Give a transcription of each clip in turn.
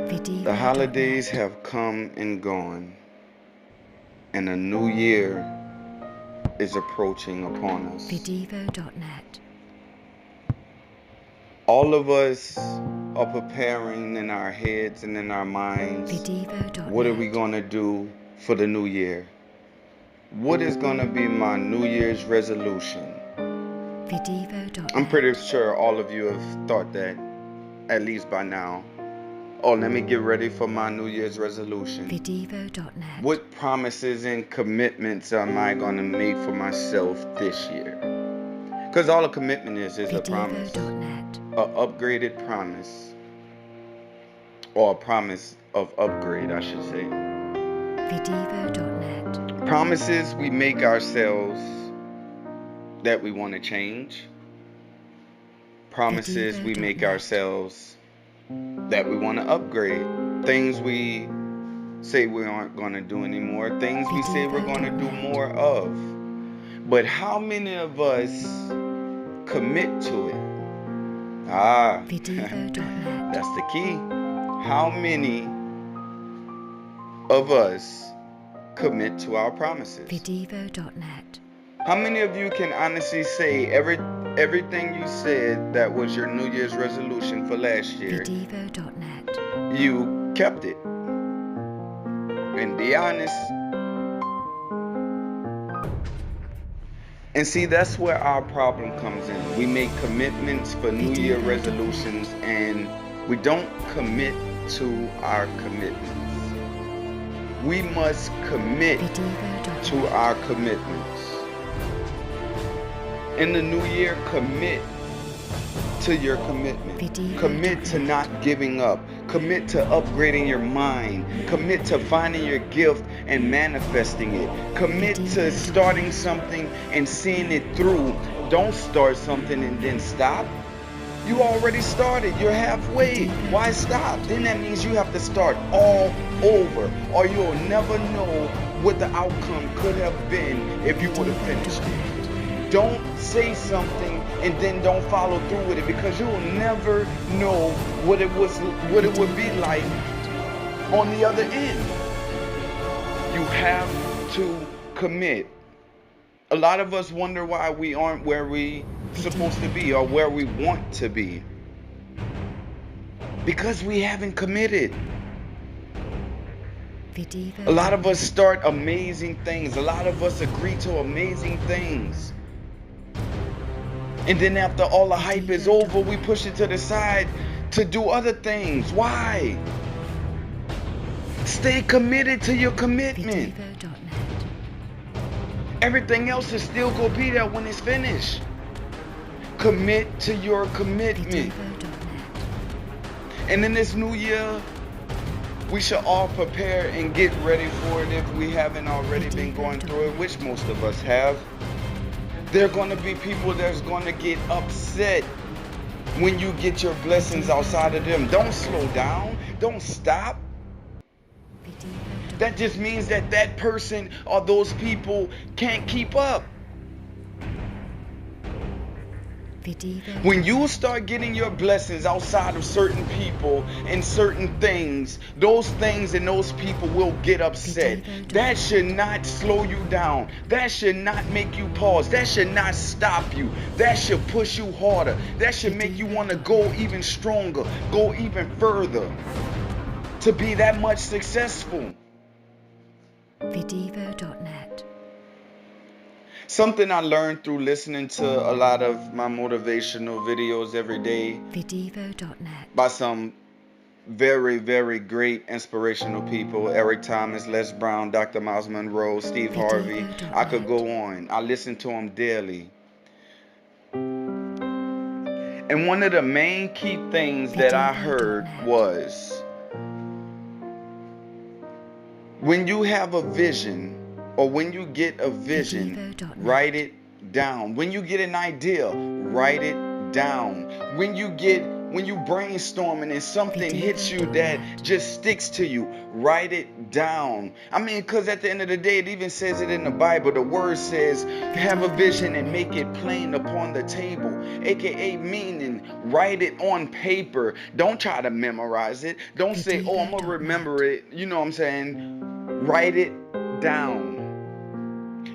The holidays have come and gone, and a new year is approaching upon us. Videvo.net. All of us are preparing in our heads and in our minds. Videvo.net. What are we going to do for the new year? What is going to be my New Year's resolution? Videvo.net. I'm pretty sure all of you have thought that at least by now. Oh, let me get ready for my New Year's resolution. Videvo.net. What promises and commitments am I going to make for myself this year? Because all a commitment is a promise. Videvo.net. An upgraded promise. Or a promise of upgrade, I should say. Videvo.net. Promises we make ourselves that we want to change. Promises we make Videvo.net. ourselves that we want to upgrade. Things we say we aren't going to do anymore. Things we say we're going to do more of. But how many of us commit to it? Videvo.net. That's the key. How many of us commit to our promises? Videvo.net. How many of you can honestly say everything you said that was your New Year's resolution for last year, Videvo.net. you kept it? And be honest. And see, that's where our problem comes in. We make commitments for New Year resolutions and we don't commit to our commitments. We must commit to our commitments. In the new year, commit to your commitment. Commit to not giving up. Commit to upgrading your mind. Commit to finding your gift and manifesting it. Commit to starting something and seeing it through. Don't start something and then stop. You already started. You're halfway. Why stop? Then that means you have to start all over, or you'll never know what the outcome could have been if you would have finished it. Don't say something and then don't follow through with it, because you will never know what it would be like on the other end. You have to commit. A lot of us wonder why we aren't where we supposed to be or where we want to be, because we haven't committed. A lot of us start amazing things. A lot of us agree to amazing things. And then after all the hype is over, we push it to the side to do other things. Why? Stay committed to your commitment. Everything else is still going to be there when it's finished. Commit to your commitment. And in this new year, we should all prepare and get ready for it if we haven't already been going through it, which most of us have. There are going to be people that's going to get upset when you get your blessings outside of them. Don't slow down. Don't stop. That just means that that person or those people can't keep up. When you start getting your blessings outside of certain people and certain things, those things and those people will get upset. That should not slow you down. That should not make you pause. That should not stop you. That should push you harder. That should make you want to go even stronger, go even further, to be that much successful. Videvo.net. Something I learned through listening to a lot of my motivational videos every day Videvo.net. by some very, very great inspirational people. Eric Thomas, Les Brown, Dr. Miles Monroe, Steve Harvey. I could go on. I listen to them daily. And one of the main key things that I heard was, when you have a vision, or when you get a vision, write it down. When you get an idea, write it down. When you get When you brainstorming and something hits you that just sticks to you, write it down. I mean, because at the end of the day, it even says it in the Bible. The word says, have a vision and make it plain upon the table. AKA meaning, write it on paper. Don't try to memorize it. Don't say, oh, I'm going to remember it. You know what I'm saying? Write it down.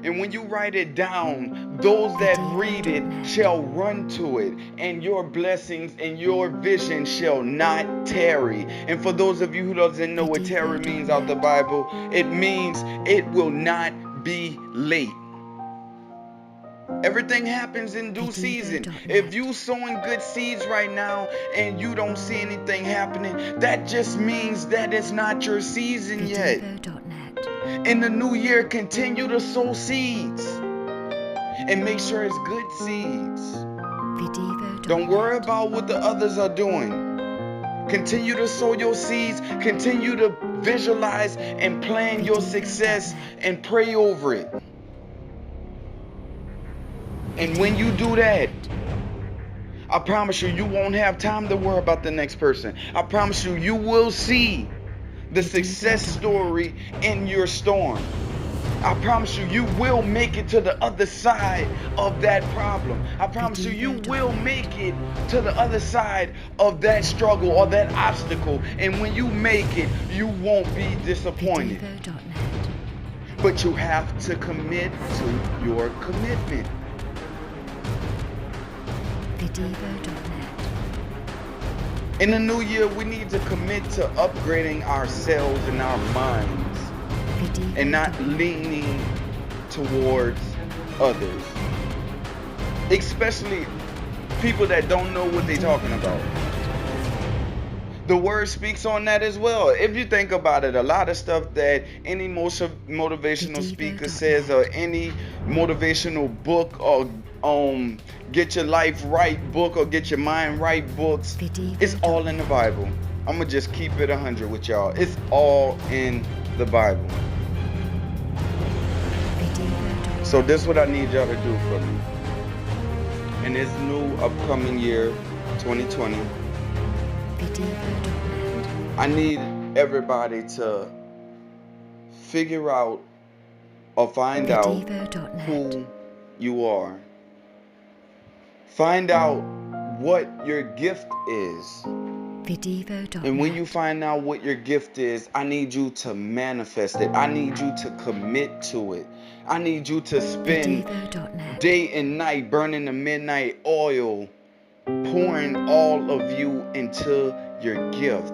And when you write it down, those that read it shall run to it, and your blessings and your vision shall not tarry. And for those of you who doesn't know what tarry means out the Bible, it means it will not be late. Everything happens in due season. If you sowing good seeds right now and you don't see anything happening, that just means that it's not your season yet. In the new year, continue to sow seeds and make sure it's good seeds. Don't worry about what the others are doing. Continue to sow your seeds. Continue to visualize and plan your success and pray over it. And when you do that, I promise you, you won't have time to worry about the next person. I promise you, you will see the success story in your storm. I promise you, you will make it to the other side of that problem. I promise you, you will make it to the other side of that struggle or that obstacle. And when you make it, you won't be disappointed. But you have to commit to your commitment. In the new year, we need to commit to upgrading ourselves and our minds and not leaning towards others, especially people that don't know what they're talking about. The word speaks on that as well. If you think about it, a lot of stuff that any motivational speaker says, or any motivational book, or get your life right book, or get your mind right books, it's all in the Bible. I'm gonna just keep it 100 with y'all. It's all in the Bible. So this is what I need y'all to do for me in this new upcoming year 2020. I need everybody to figure out or find out who you are. Find out what your gift is. And when you find out what your gift is, I need you to manifest it. I need you to commit to it. I need you to spend day and night burning the midnight oil, pouring all of you into your gift.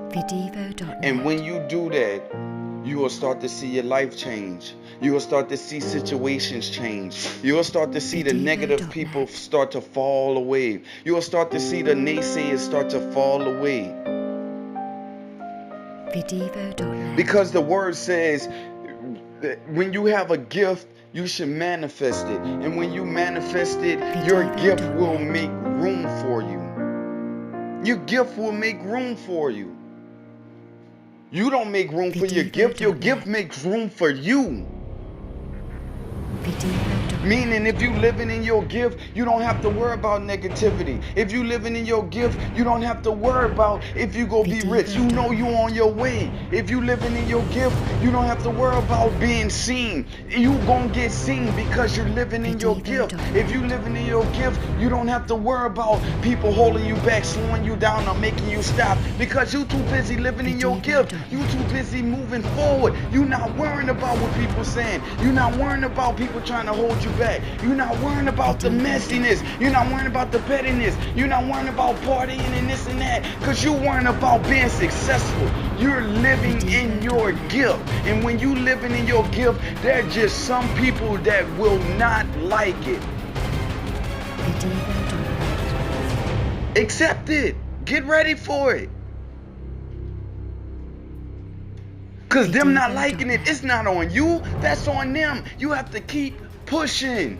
And when you do that, you will start to see your life change. You will start to see situations change. You will start to see the negative people start to fall away. You will start to see the naysayers start to fall away. Because the word says that when you have a gift, you should manifest it. And when you manifest it, your gift will make room for you. Your gift will make room for you. You don't make room for your gift makes room for you. Meaning, if you living in your gift, you don't have to worry about negativity. If you living in your gift, you don't have to worry about if you go be rich. You know you on your way. If you living in your gift, you don't have to worry about being seen. You gonna get seen because you're living in your gift. If you living in your gift, you don't have to worry about people holding you back, slowing you down, or making you stop, because you too busy living in your gift. You too busy moving forward. You not worrying about what people saying. You not worrying about people trying to hold you back. You're not worrying about the messiness. You're not worrying about the pettiness. You're not worrying about partying and this and that, because you're worrying about being successful. You're living in your gift. And when you living in your gift, there are just some people that will not like it. Accept it. Get ready for it. Because them not liking it, it's not on you. That's on them. You have to keep pushing.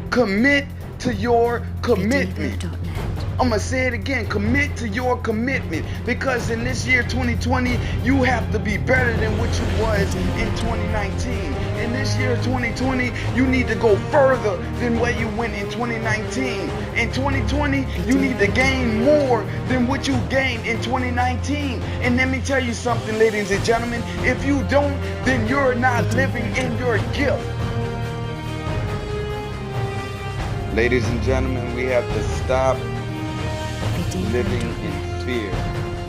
Commit to your commitment. Vidivo.net. I'm going to say it again. Commit to your commitment. Because in this year, 2020, you have to be better than what you was in 2019. In this year, 2020, you need to go further than where you went in 2019. In 2020, you need to gain more than what you gained in 2019. And let me tell you something, ladies and gentlemen. If you don't, then you're not living in your gift. Ladies and gentlemen, we have to stop living in fear.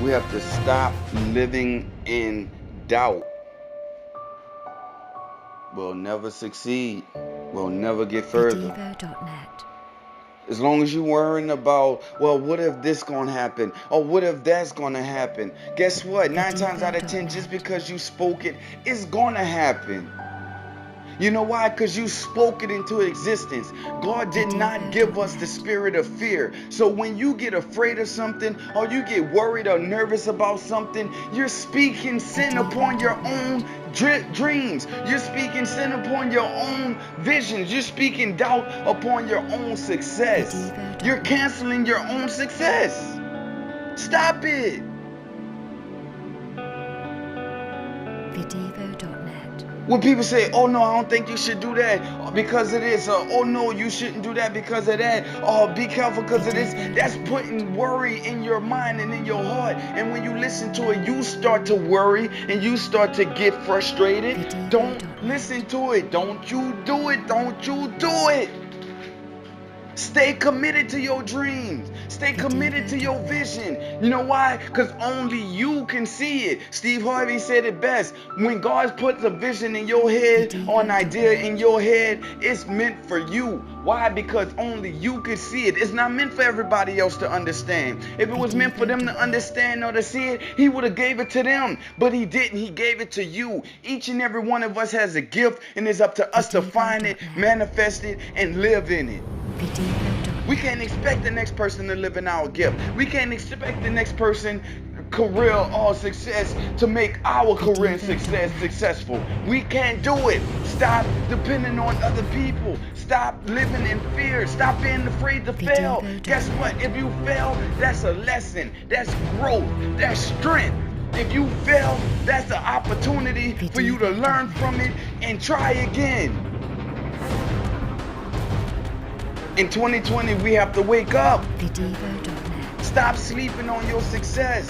We have to stop living in doubt. We'll never succeed. We'll never get further. Vidivo.net. As long as you're worrying about, well, what if this gonna happen? Or what if that's gonna happen? Guess what? 9 times out of 10, just because you spoke it, it's gonna happen. You know why? Because you spoke it into existence. God did not give us the spirit of fear. So when you get afraid of something, or you get worried or nervous about something, you're speaking sin upon your own dreams. You're speaking sin upon your own visions. You're speaking doubt upon your own success. You're canceling your own success. Stop it. Vidivo.net. When people say, oh no, I don't think you should do that because of this, or oh no, you shouldn't do that because of that, or be careful because of this, that's putting worry in your mind and in your heart. And when you listen to it, you start to worry and you start to get frustrated. Don't listen to it. Don't you do it. Don't you do it. Stay committed to your dreams. Stay committed to your vision. You know why? Because only you can see it. Steve Harvey said it best. When God puts a vision in your head or an idea in your head, it's meant for you. Why? Because only you can see it. It's not meant for everybody else to understand. If it was meant for them to understand or to see it, he would have gave it to them. But he didn't. He gave it to you. Each and every one of us has a gift, and it's up to us to find it, manifest it, and live in it. We can't expect the next person to live in our gift. We can't expect the next person career or success to make our career and success successful. We can't do it. Stop depending on other people. Stop living in fear. Stop being afraid to fail. Guess what? If you fail, that's a lesson. That's growth. That's strength. If you fail, that's an opportunity for you to learn from it and try again. In 2020, we have to wake up. Vidivo.net. Stop sleeping on your success.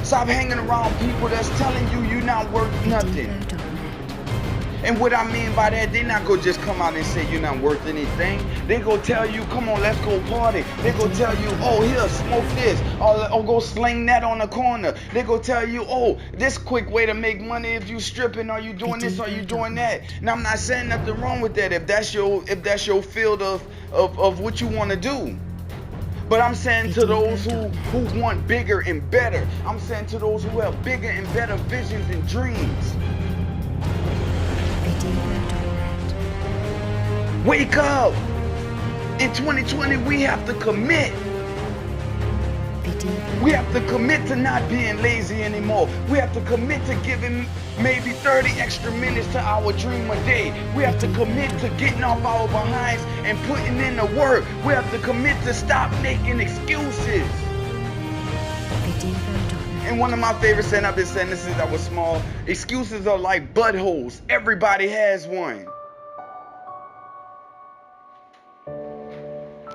Stop hanging around people that's telling you you're not worth nothing. And what I mean by that, they're not going to just come out and say you're not worth anything. They go tell you, come on, let's go party. They go tell you, oh, here, smoke this. Or go sling that on the corner. They go tell you, oh, this quick way to make money if you stripping, or you doing this, or you doing that. Now, I'm not saying nothing wrong with that if that's your field of what you want to do. But I'm saying to those who want bigger and better. I'm saying to those who have bigger and better visions and dreams. Wake up! In 2020, we have to commit. We have to commit to not being lazy anymore. We have to commit to giving maybe 30 extra minutes to our dream a day. We have to commit to getting off our behinds and putting in the work. We have to commit to stop making excuses. And one of my favorite saying, I've been saying this since I was small, excuses are like buttholes. Everybody has one.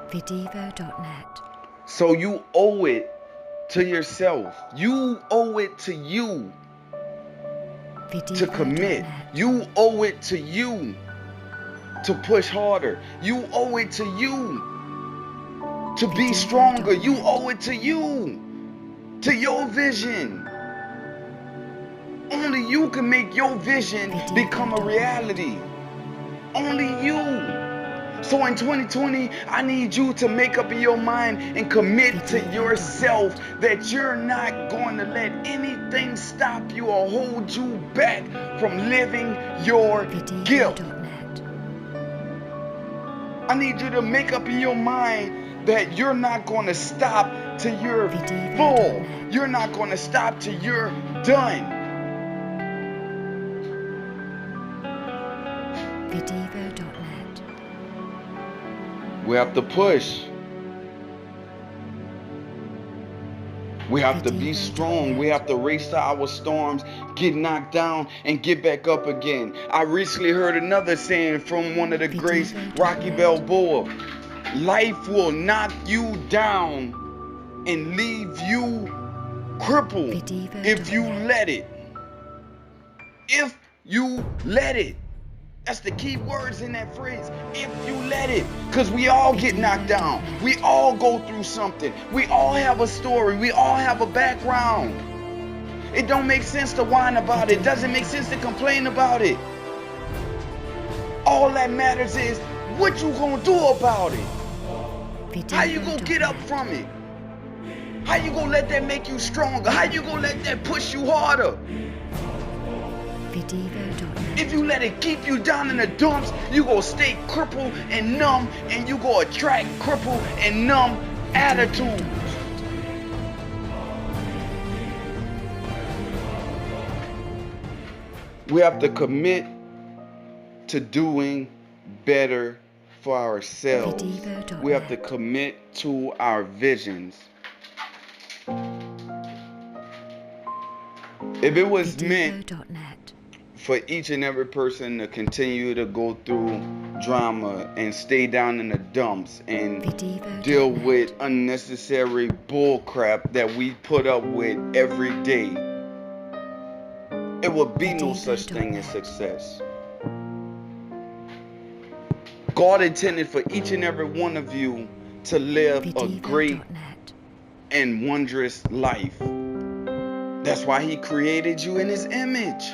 Vidivo.net. So you owe it to yourself. You owe it to you to commit. You owe it to you to push harder. You owe it to you to be stronger. You owe it to you, to your vision. Only you can make your vision become a reality. Only you. So in 2020, I need you to make up in your mind and commit to yourself that you're not going to let anything stop you or hold you back from living your gift. I need you to make up in your mind that you're not going to stop till you're full. You're not going to stop till you're done. Vidivo.net. We have to push. We have to be strong. We have to race to our storms, get knocked down, and get back up again. I recently heard another saying from one of the greats, Rocky Balboa. Life will knock you down and leave you crippled if you let it. If you let it. That's the key words in that phrase. If you let it. Because we all get knocked down. We all go through something. We all have a story. We all have a background. It don't make sense to whine about it. It doesn't make sense to complain about it. All that matters is what you gonna do about it. How you gonna get up from it? How you gonna let that make you stronger? How you gonna let that push you harder? If you let it keep you down in the dumps, you gonna stay crippled and numb, and you gonna attract crippled and numb attitudes. We have to commit to doing better for ourselves. We have to commit to our visions. If it was meant for each and every person to continue to go through drama and stay down in the dumps and deal with unnecessary bull crap that we put up with every day, it would be no such thing as success. God intended for each and every one of you to live a great and wondrous life. That's why He created you in His image.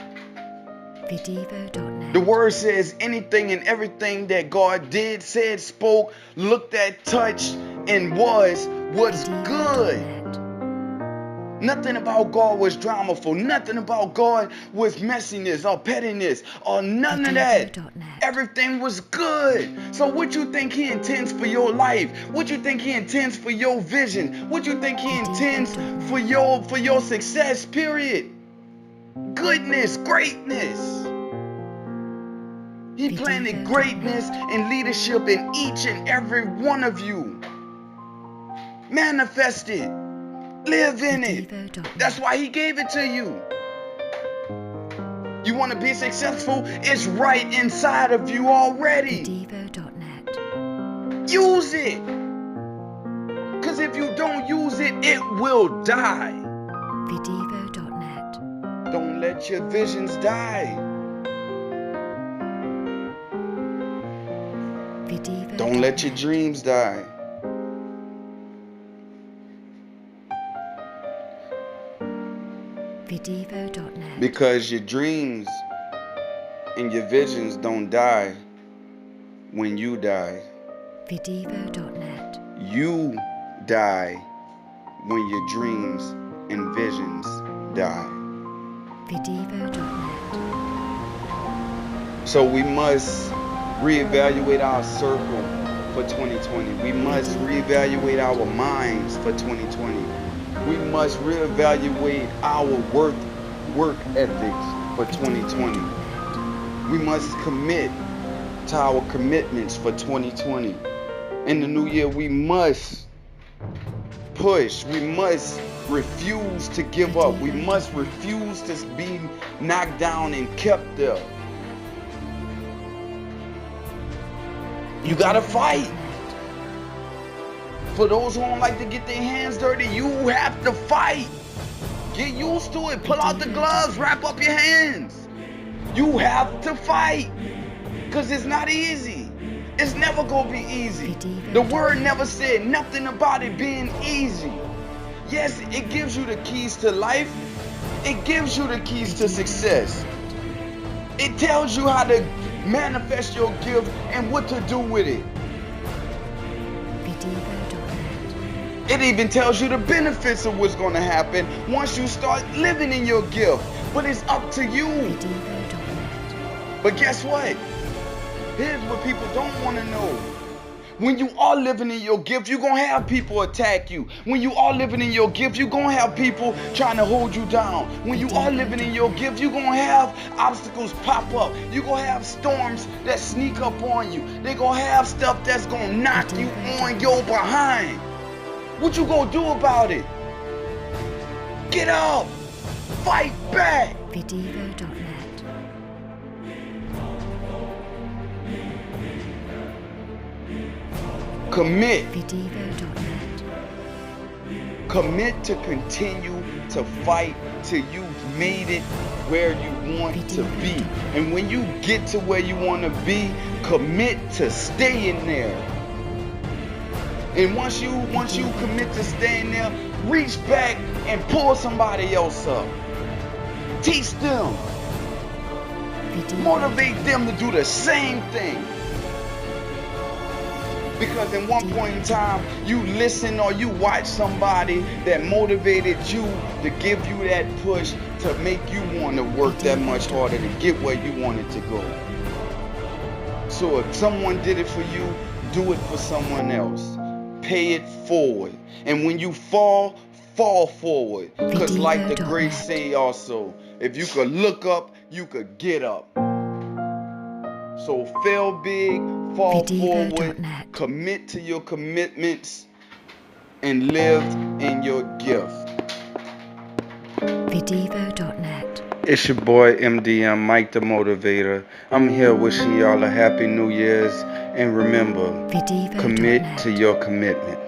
The word says anything and everything that God did, said, spoke, looked at, touched, and was good. Nothing about God was dramaful. Nothing about God was messiness or pettiness or none of that. Everything was good. So what you think He intends for your life? What you think He intends for your vision? What you think He intends for your success, period? Goodness, greatness. He planted greatness and leadership in each and every one of you. Manifest it. Live in it. That's why He gave it to you. You want to be successful? It's right inside of you already. Use it. Because if you don't use it, it will die. Don't let your visions die. Don't let your dreams die. Because your dreams and your visions don't die when you die. You die when your dreams and visions die. So we must reevaluate our circle for 2020. We must reevaluate our minds for 2020. We must reevaluate our work ethics for 2020. We must commit to our commitments for 2020. In the new year, we must push. We must refuse to give up. We must refuse to be knocked down and kept there. You gotta fight. For those who don't like to get their hands dirty, you have to fight. Get used to it. Pull out the gloves. Wrap up your hands. You have to fight. Because it's not easy. It's never going to be easy. The word never said nothing about it being easy. Yes, it gives you the keys to life. It gives you the keys to success. It tells you how to manifest your gift and what to do with it. It even tells you the benefits of what's going to happen once you start living in your gift. But it's up to you. But guess what? Here's what people don't want to know. When you are living in your gift, you're going to have people attack you. When you are living in your gift, you're going to have people trying to hold you down. When you are living in your gift, you're going to have obstacles pop up. You're going to have storms that sneak up on you. They're going to have stuff that's going to knock you on your behind. What you going to do about it? Get up. Fight back. Motivator.net. Commit. Motivator.net. Commit to continue to fight till you've made it where you want to be. And when you get to where you want to be, commit to staying there. And once you commit to staying there, reach back and pull somebody else up. Teach them. Motivate them to do the same thing. Because in one point in time, you listen or you watch somebody that motivated you to give you that push to make you want to work that much harder to get where you wanted to go. So if someone did it for you, do it for someone else. Pay it forward. And when you fall forward. Because like the greats say also, if you could look up, you could get up. So fail big, fall forward, commit to your commitments, and live in your gift. Motivator.net. It's your boy MDM, Mike the Motivator. I'm here wishing y'all a happy New Year's. And remember, commit to your commitment.